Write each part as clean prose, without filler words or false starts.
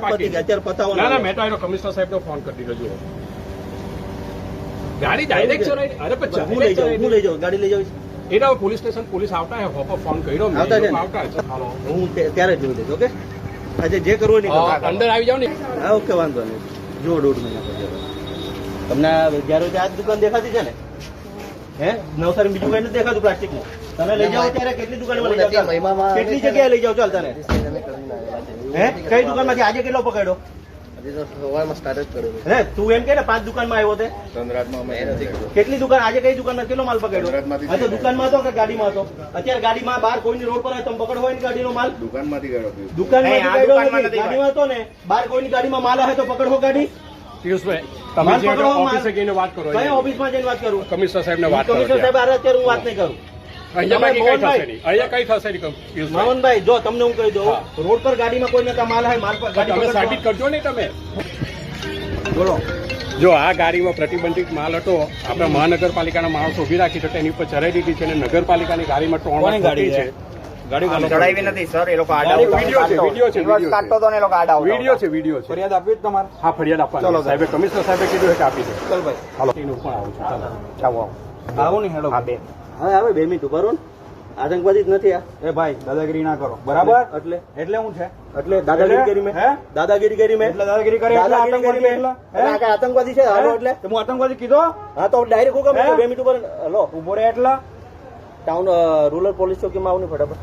અત્યારે પતાવો ના ના મેં તો એનો કમિશનર સાહેબ નો ફોન કરી દીધો જો ગાડી ડાયરેક્ટ ચલાવી અરે પછી હું લઈ જાઉં ગાડી લઈ જાઉં એના પોલીસ સ્ટેશન પોલીસ આવતા હે હોપ ફોન કર્યો આવતા છે હું ત્યારે જોઈ લઈશ ઓકે આજે જે કરવું નહીં અંદર આવી જાવ ને હા ઓકે વાંધો નહીં જો 1.5 મહિના પછી તમને જ્યારે આ દુકાન દેખાતી છે ને હે નવસારી બીજું કઈ નથી દેખાતું પ્લાસ્ટિક નું તને લઈ જાઓ ત્યારે કેટલી દુકાનમાં લઈ જાવ કેટલી જગ્યાએ લઈ જાવ ચાલ તને હે કઈ દુકાનમાંથી આજે કેટલો પકડ્યો તું એમ કે ને 5 દુકાનમાં આવ્યો તે કેટલી દુકાન આજે કઈ દુકાનમાં કેટલો માલ પકડ્યો તો દુકાનમાં હતો કે ગાડીમાં હતો અત્યારે ગાડીમાં બહાર કોઈની રોડ પર તમે પકડ હોય ને ગાડીનો માલ દુકાનમાંથી ગાડીમાં હતો ને બહાર કોઈની ગાડીમાં માલ આવે તો પકડો ગાડી પિયુષભાઈ તમે જે ઓફિસે જઈને વાત કરો કઈ ઓફિસમાં જઈને વાત કરું કમિશનર સાહેબ ને વાત કરો કમિશનર સાહેબ અત્યારે હું વાત નહીં કરું અહીંયા કઈ થશે નહીં અહીંયા કઈ થશે નહીં મોહનભાઈ જો તમને હું કહી દઉં રોડ પર ગાડીમાં કોઈ નતા માલ હોય માલ પર તમે સાબિત કરજો ને તમે બોલો જો આ ગાડીમાં પ્રતિબંધિત માલ હતો આપણે મહાનગરપાલિકાના માણસો ઉભી રાખી તો તેની ઉપર ચડાવી દીધી છે અને નગરપાલિકાની ગાડીમાં ત્રણ ગાડી છે ગાડી ચડાવી નથી સર એ લોકો વિડીયો છે ફરિયાદ આપવી જ તમારે હા ફરિયાદ આપવાની સાહેબે કમિશનર સાહેબે કીધું કે આપી દે ચાલ ભાઈ હાલો એનું પણ આવું છું ચાલો આવો ને હેડો હા બે હવે 2 મિનિટ ઉભા રહો ને આતંકવાદી જ નથી આ એ ભાઈ દાદાગીરી ના કરો બરાબર એટલે હું છે એટલે દાદાગીરી કરી મેં દાદાગીરી કરી મેં એટલે દાદાગીરી કરી એટલે આતંકવાદી એટલે આતંકવાદી છે હાલો એટલે હું આતંકવાદી કીધો હા તો ડાયરેક્ટ હું 2 મિનિટ ઉપર હલો ઉભો રહે એટલે ટાઉન રૂરલ પોલીસ ચોકીમાં આવું ને ફટાફટ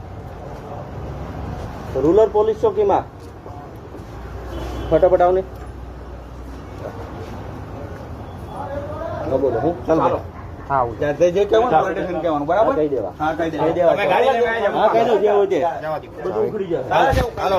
રૂરલ પોલીસ ચોકીમાં ફટાફટ આવ ને બોલો હું ચાલો હા જે કહેવાનું બરાબર કહી દેવા હા કહી કહી દેવા હા કહી દો જે હોય તે બધું ઉખડી જાય